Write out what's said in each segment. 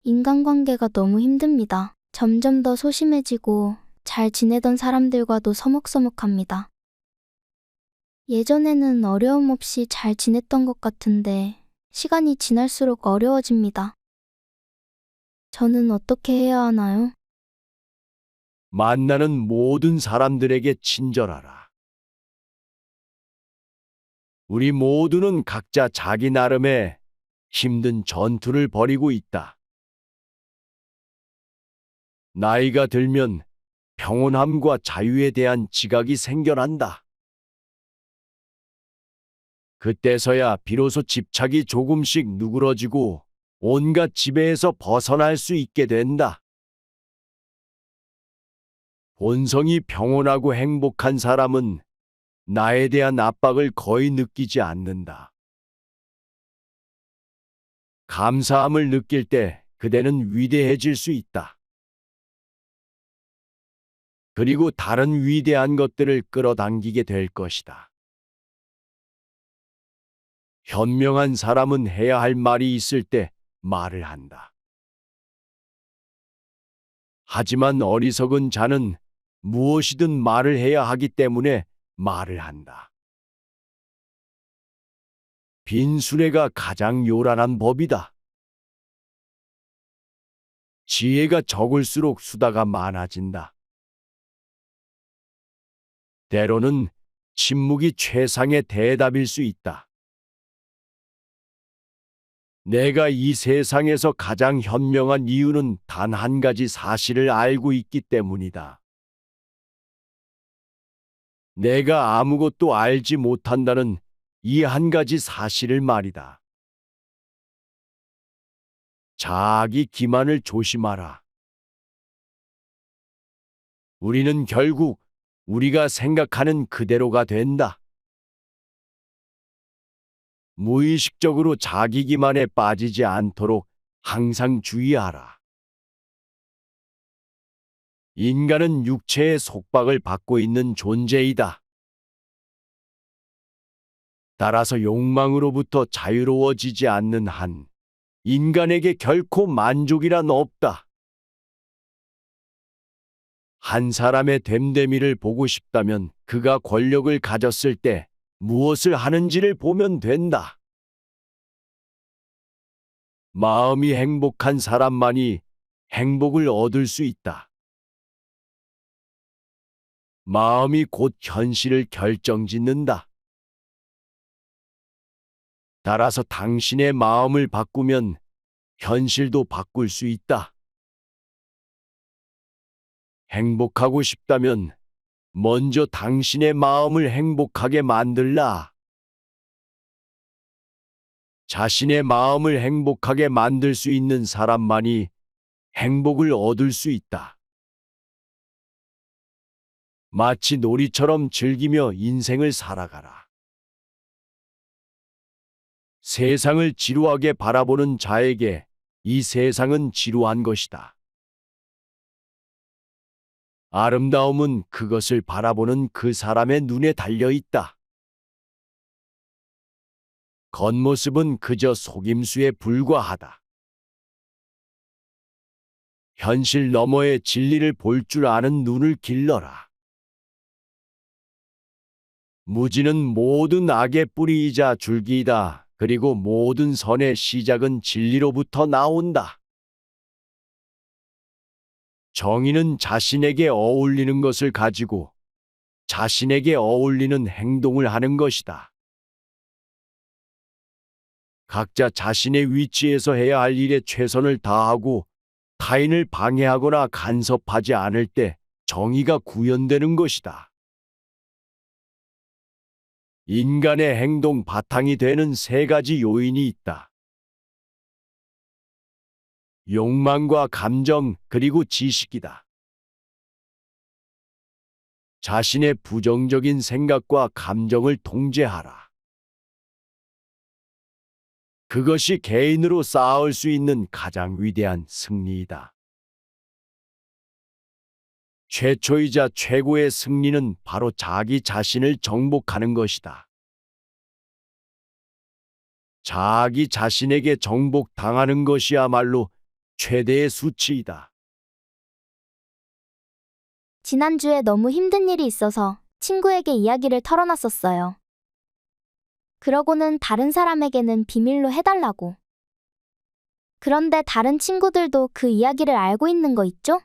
인간관계가 너무 힘듭니다. 점점 더 소심해지고 잘 지내던 사람들과도 서먹서먹합니다. 예전에는 어려움 없이 잘 지냈던 것 같은데 시간이 지날수록 어려워집니다. 저는 어떻게 해야 하나요? 만나는 모든 사람들에게 친절하라. 우리 모두는 각자 자기 나름의 힘든 전투를 벌이고 있다. 나이가 들면 평온함과 자유에 대한 지각이 생겨난다. 그때서야 비로소 집착이 조금씩 누그러지고 온갖 지배에서 벗어날 수 있게 된다. 본성이 평온하고 행복한 사람은 나에 대한 압박을 거의 느끼지 않는다. 감사함을 느낄 때 그대는 위대해질 수 있다. 그리고 다른 위대한 것들을 끌어당기게 될 것이다. 현명한 사람은 해야 할 말이 있을 때 말을 한다. 하지만 어리석은 자는 무엇이든 말을 해야 하기 때문에 말을 한다. 빈 수레가 가장 요란한 법이다. 지혜가 적을수록 수다가 많아진다. 때로는 침묵이 최상의 대답일 수 있다. 내가 이 세상에서 가장 현명한 이유는 단 한 가지 사실을 알고 있기 때문이다. 내가 아무것도 알지 못한다는 이 한 가지 사실을 말이다. 자기 기만을 조심하라. 우리는 결국 우리가 생각하는 그대로가 된다. 무의식적으로 자기 기만에 빠지지 않도록 항상 주의하라. 인간은 육체의 속박을 받고 있는 존재이다. 따라서 욕망으로부터 자유로워지지 않는 한 인간에게 결코 만족이란 없다. 한 사람의 됨됨이를 보고 싶다면 그가 권력을 가졌을 때 무엇을 하는지를 보면 된다. 마음이 행복한 사람만이 행복을 얻을 수 있다. 마음이 곧 현실을 결정짓는다. 따라서 당신의 마음을 바꾸면 현실도 바꿀 수 있다. 행복하고 싶다면 먼저 당신의 마음을 행복하게 만들라. 자신의 마음을 행복하게 만들 수 있는 사람만이 행복을 얻을 수 있다. 마치 놀이처럼 즐기며 인생을 살아가라. 세상을 지루하게 바라보는 자에게 이 세상은 지루한 것이다. 아름다움은 그것을 바라보는 그 사람의 눈에 달려 있다. 겉모습은 그저 속임수에 불과하다. 현실 너머의 진리를 볼 줄 아는 눈을 길러라. 무지는 모든 악의 뿌리이자 줄기이다. 그리고 모든 선의 시작은 진리로부터 나온다. 정의는 자신에게 어울리는 것을 가지고 자신에게 어울리는 행동을 하는 것이다. 각자 자신의 위치에서 해야 할 일에 최선을 다하고 타인을 방해하거나 간섭하지 않을 때 정의가 구현되는 것이다. 인간의 행동 바탕이 되는 세 가지 요인이 있다. 욕망과 감정 그리고 지식이다. 자신의 부정적인 생각과 감정을 통제하라. 그것이 개인으로 쌓을 수 있는 가장 위대한 승리이다. 최초이자 최고의 승리는 바로 자기 자신을 정복하는 것이다. 자기 자신에게 정복당하는 것이야말로 최대의 수치이다. 지난주에 너무 힘든 일이 있어서 친구에게 이야기를 털어놨었어요. 그러고는 다른 사람에게는 비밀로 해달라고. 그런데 다른 친구들도 그 이야기를 알고 있는 거 있죠?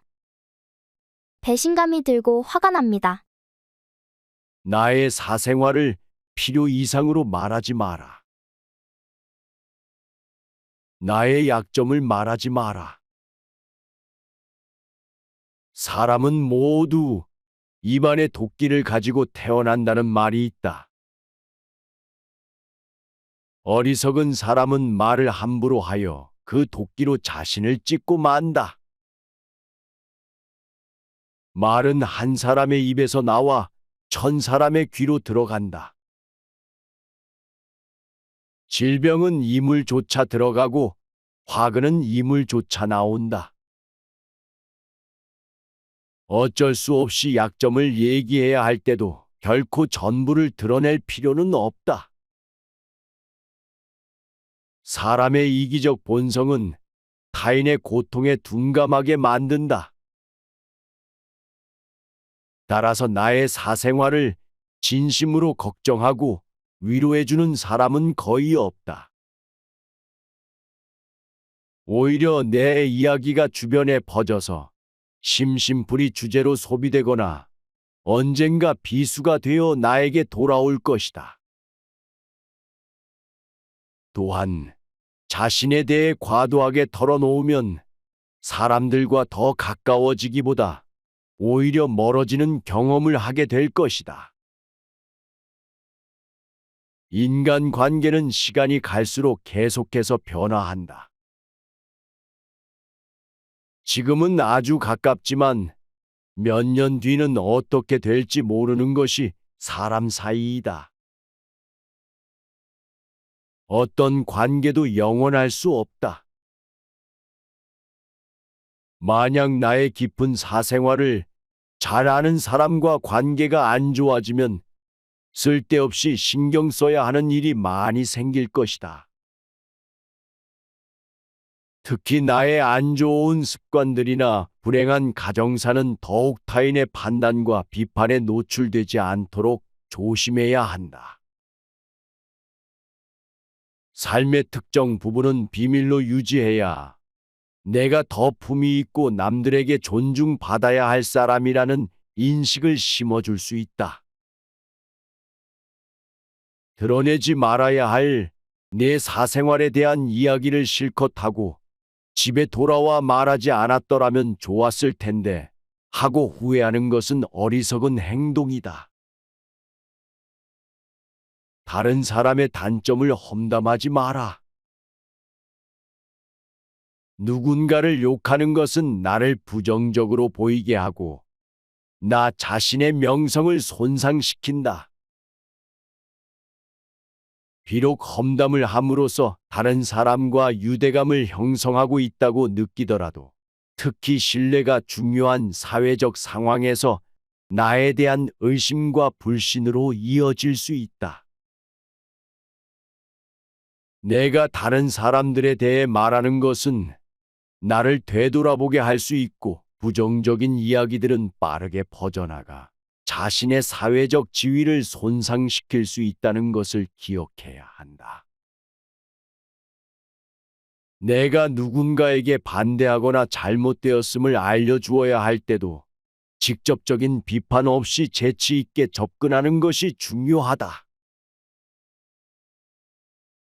배신감이 들고 화가 납니다. 나의 사생활을 필요 이상으로 말하지 마라. 나의 약점을 말하지 마라. 사람은 모두 입안에 도끼를 가지고 태어난다는 말이 있다. 어리석은 사람은 말을 함부로 하여 그 도끼로 자신을 찢고 만다. 말은 한 사람의 입에서 나와 1000사람의 귀로 들어간다. 질병은 이물조차 들어가고 화근은 이물조차 나온다. 어쩔 수 없이 약점을 얘기해야 할 때도 결코 전부를 드러낼 필요는 없다. 사람의 이기적 본성은 타인의 고통에 둔감하게 만든다. 따라서 나의 사생활을 진심으로 걱정하고 위로해주는 사람은 거의 없다. 오히려 내 이야기가 주변에 퍼져서 심심풀이 주제로 소비되거나 언젠가 비수가 되어 나에게 돌아올 것이다. 또한 자신에 대해 과도하게 털어놓으면 사람들과 더 가까워지기보다 오히려 멀어지는 경험을 하게 될 것이다. 인간 관계는 시간이 갈수록 계속해서 변화한다. 지금은 아주 가깝지만 몇 년 뒤는 어떻게 될지 모르는 것이 사람 사이이다. 어떤 관계도 영원할 수 없다. 만약 나의 깊은 사생활을 잘 아는 사람과 관계가 안 좋아지면 쓸데없이 신경 써야 하는 일이 많이 생길 것이다. 특히 나의 안 좋은 습관들이나 불행한 가정사는 더욱 타인의 판단과 비판에 노출되지 않도록 조심해야 한다. 삶의 특정 부분은 비밀로 유지해야 내가 더 품위 있고 남들에게 존중받아야 할 사람이라는 인식을 심어줄 수 있다. 드러내지 말아야 할 내 사생활에 대한 이야기를 실컷 하고 집에 돌아와 말하지 않았더라면 좋았을 텐데 하고 후회하는 것은 어리석은 행동이다. 다른 사람의 단점을 험담하지 마라. 누군가를 욕하는 것은 나를 부정적으로 보이게 하고 나 자신의 명성을 손상시킨다. 비록 험담을 함으로써 다른 사람과 유대감을 형성하고 있다고 느끼더라도 특히 신뢰가 중요한 사회적 상황에서 나에 대한 의심과 불신으로 이어질 수 있다. 내가 다른 사람들에 대해 말하는 것은 나를 되돌아보게 할 수 있고 부정적인 이야기들은 빠르게 퍼져나가 자신의 사회적 지위를 손상시킬 수 있다는 것을 기억해야 한다. 내가 누군가에게 반대하거나 잘못되었음을 알려주어야 할 때도 직접적인 비판 없이 재치 있게 접근하는 것이 중요하다.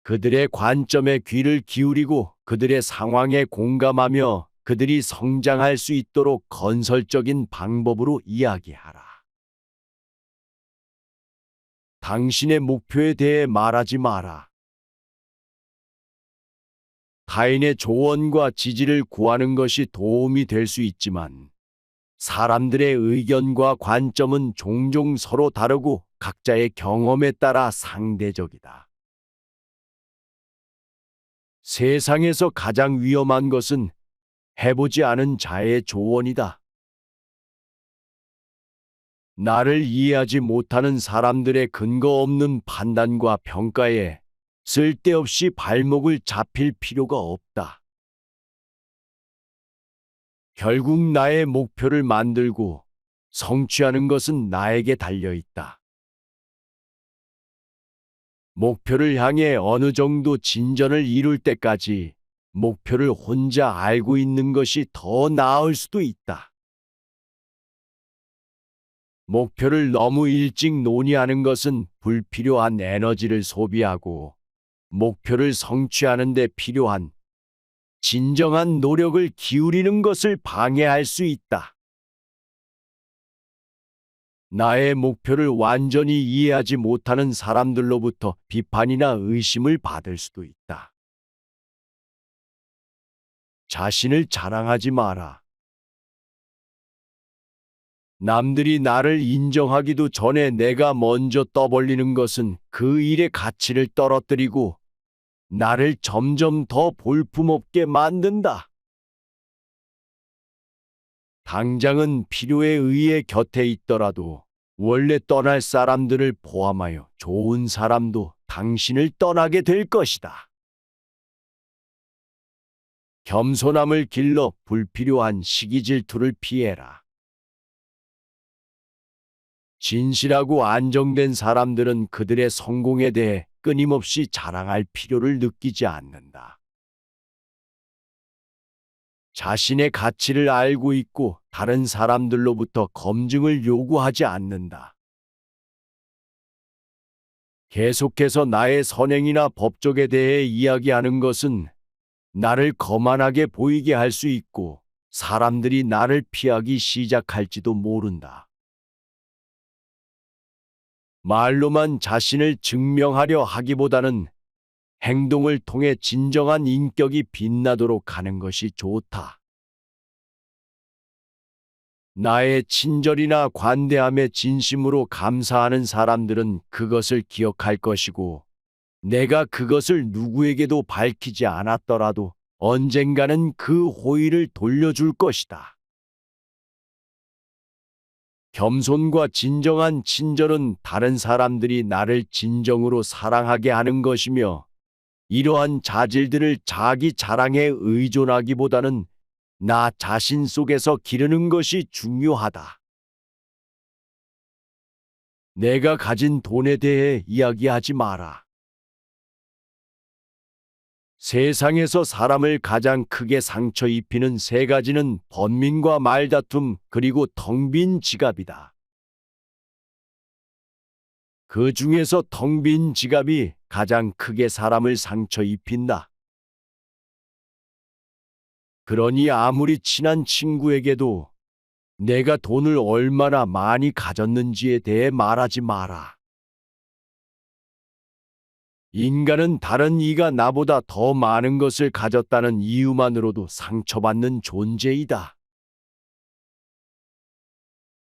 그들의 관점에 귀를 기울이고 그들의 상황에 공감하며 그들이 성장할 수 있도록 건설적인 방법으로 이야기하라. 당신의 목표에 대해 말하지 마라. 타인의 조언과 지지를 구하는 것이 도움이 될 수 있지만 사람들의 의견과 관점은 종종 서로 다르고 각자의 경험에 따라 상대적이다. 세상에서 가장 위험한 것은 해보지 않은 자의 조언이다. 나를 이해하지 못하는 사람들의 근거 없는 판단과 평가에 쓸데없이 발목을 잡힐 필요가 없다. 결국 나의 목표를 만들고 성취하는 것은 나에게 달려 있다. 목표를 향해 어느 정도 진전을 이룰 때까지 목표를 혼자 알고 있는 것이 더 나을 수도 있다. 목표를 너무 일찍 논의하는 것은 불필요한 에너지를 소비하고 목표를 성취하는 데 필요한 진정한 노력을 기울이는 것을 방해할 수 있다. 나의 목표를 완전히 이해하지 못하는 사람들로부터 비판이나 의심을 받을 수도 있다. 자신을 자랑하지 마라. 남들이 나를 인정하기도 전에 내가 먼저 떠벌리는 것은 그 일의 가치를 떨어뜨리고 나를 점점 더 볼품없게 만든다. 당장은 필요에 의해 곁에 있더라도 원래 떠날 사람들을 포함하여 좋은 사람도 당신을 떠나게 될 것이다. 겸손함을 길러 불필요한 시기 질투를 피해라. 진실하고 안정된 사람들은 그들의 성공에 대해 끊임없이 자랑할 필요를 느끼지 않는다. 자신의 가치를 알고 있고 다른 사람들로부터 검증을 요구하지 않는다. 계속해서 나의 선행이나 법적에 대해 이야기하는 것은 나를 거만하게 보이게 할 수 있고 사람들이 나를 피하기 시작할지도 모른다. 말로만 자신을 증명하려 하기보다는 행동을 통해 진정한 인격이 빛나도록 하는 것이 좋다. 나의 친절이나 관대함에 진심으로 감사하는 사람들은 그것을 기억할 것이고, 내가 그것을 누구에게도 밝히지 않았더라도 언젠가는 그 호의를 돌려줄 것이다. 겸손과 진정한 친절은 다른 사람들이 나를 진정으로 사랑하게 하는 것이며, 이러한 자질들을 자기 자랑에 의존하기보다는 나 자신 속에서 기르는 것이 중요하다. 내가 가진 돈에 대해 이야기하지 마라. 세상에서 사람을 가장 크게 상처 입히는 세 가지는 번민과 말다툼, 그리고 텅 빈 지갑이다. 그 중에서 텅 빈 지갑이 가장 크게 사람을 상처 입힌다. 그러니 아무리 친한 친구에게도 내가 돈을 얼마나 많이 가졌는지에 대해 말하지 마라. 인간은 다른 이가 나보다 더 많은 것을 가졌다는 이유만으로도 상처받는 존재이다.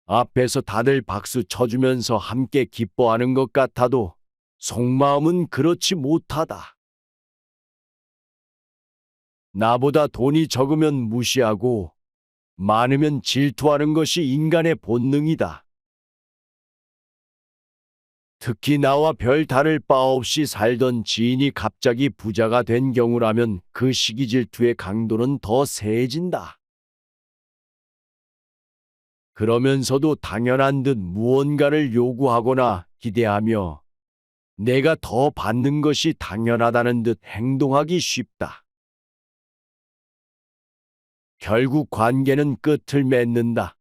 앞에서 다들 박수 쳐주면서 함께 기뻐하는 것 같아도 속마음은 그렇지 못하다. 나보다 돈이 적으면 무시하고 많으면 질투하는 것이 인간의 본능이다. 특히 나와 별 다를 바 없이 살던 지인이 갑자기 부자가 된 경우라면 그 시기 질투의 강도는 더 세진다. 그러면서도 당연한 듯 무언가를 요구하거나 기대하며 내가 더 받는 것이 당연하다는 듯 행동하기 쉽다. 결국 관계는 끝을 맺는다.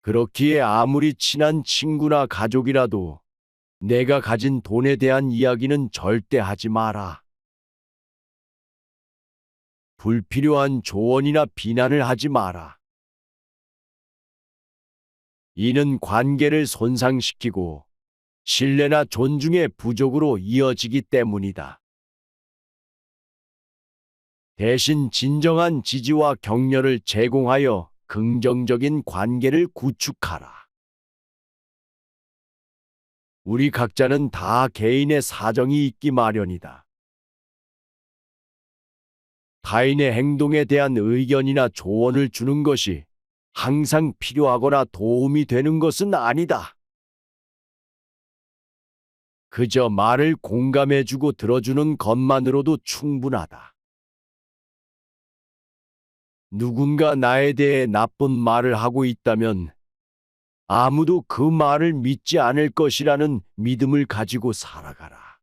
그렇기에 아무리 친한 친구나 가족이라도 내가 가진 돈에 대한 이야기는 절대 하지 마라. 불필요한 조언이나 비난을 하지 마라. 이는 관계를 손상시키고 신뢰나 존중의 부족으로 이어지기 때문이다. 대신 진정한 지지와 격려를 제공하여 긍정적인 관계를 구축하라. 우리 각자는 다 개인의 사정이 있기 마련이다. 타인의 행동에 대한 의견이나 조언을 주는 것이 항상 필요하거나 도움이 되는 것은 아니다. 그저 말을 공감해주고 들어주는 것만으로도 충분하다. 누군가 나에 대해 나쁜 말을 하고 있다면 아무도 그 말을 믿지 않을 것이라는 믿음을 가지고 살아가라.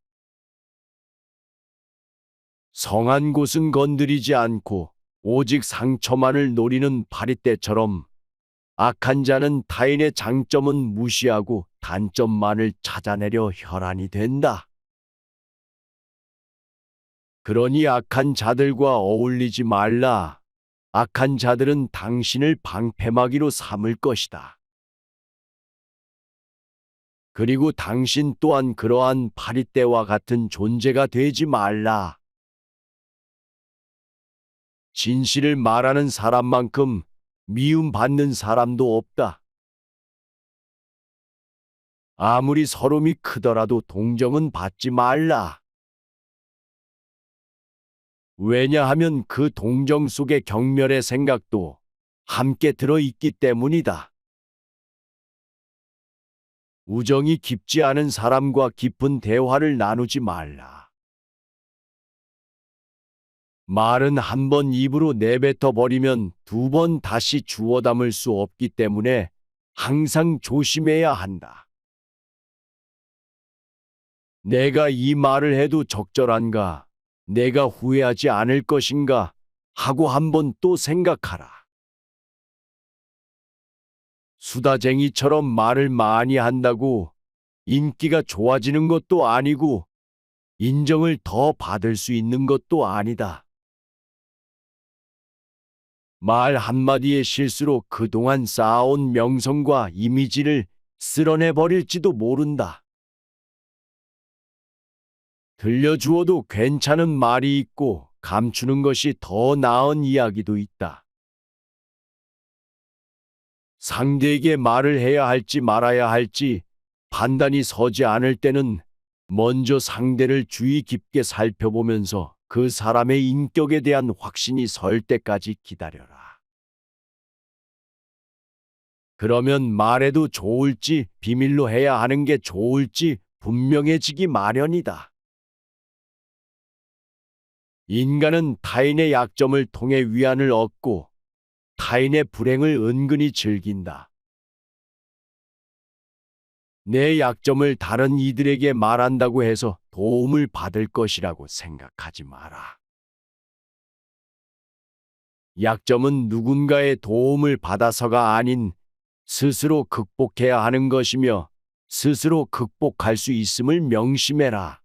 성한 곳은 건드리지 않고 오직 상처만을 노리는 파리떼처럼 악한 자는 타인의 장점은 무시하고 단점만을 찾아내려 혈안이 된다. 그러니 악한 자들과 어울리지 말라. 악한 자들은 당신을 방패막이로 삼을 것이다. 그리고 당신 또한 그러한 파리떼와 같은 존재가 되지 말라. 진실을 말하는 사람만큼 미움받는 사람도 없다. 아무리 서름이 크더라도 동정은 받지 말라. 왜냐하면 그 동정 속에 경멸의 생각도 함께 들어있기 때문이다. 우정이 깊지 않은 사람과 깊은 대화를 나누지 말라. 말은 한 번 입으로 내뱉어 버리면 두 번 다시 주워 담을 수 없기 때문에 항상 조심해야 한다. 내가 이 말을 해도 적절한가? 내가 후회하지 않을 것인가? 하고 한 번 또 생각하라. 수다쟁이처럼 말을 많이 한다고 인기가 좋아지는 것도 아니고 인정을 더 받을 수 있는 것도 아니다. 말 한마디의 실수로 그동안 쌓아온 명성과 이미지를 쓸어내 버릴지도 모른다. 들려주어도 괜찮은 말이 있고 감추는 것이 더 나은 이야기도 있다. 상대에게 말을 해야 할지 말아야 할지 판단이 서지 않을 때는 먼저 상대를 주의 깊게 살펴보면서 그 사람의 인격에 대한 확신이 설 때까지 기다려라. 그러면 말해도 좋을지 비밀로 해야 하는 게 좋을지 분명해지기 마련이다. 인간은 타인의 약점을 통해 위안을 얻고 타인의 불행을 은근히 즐긴다. 내 약점을 다른 이들에게 말한다고 해서 도움을 받을 것이라고 생각하지 마라. 약점은 누군가의 도움을 받아서가 아닌 스스로 극복해야 하는 것이며 스스로 극복할 수 있음을 명심해라.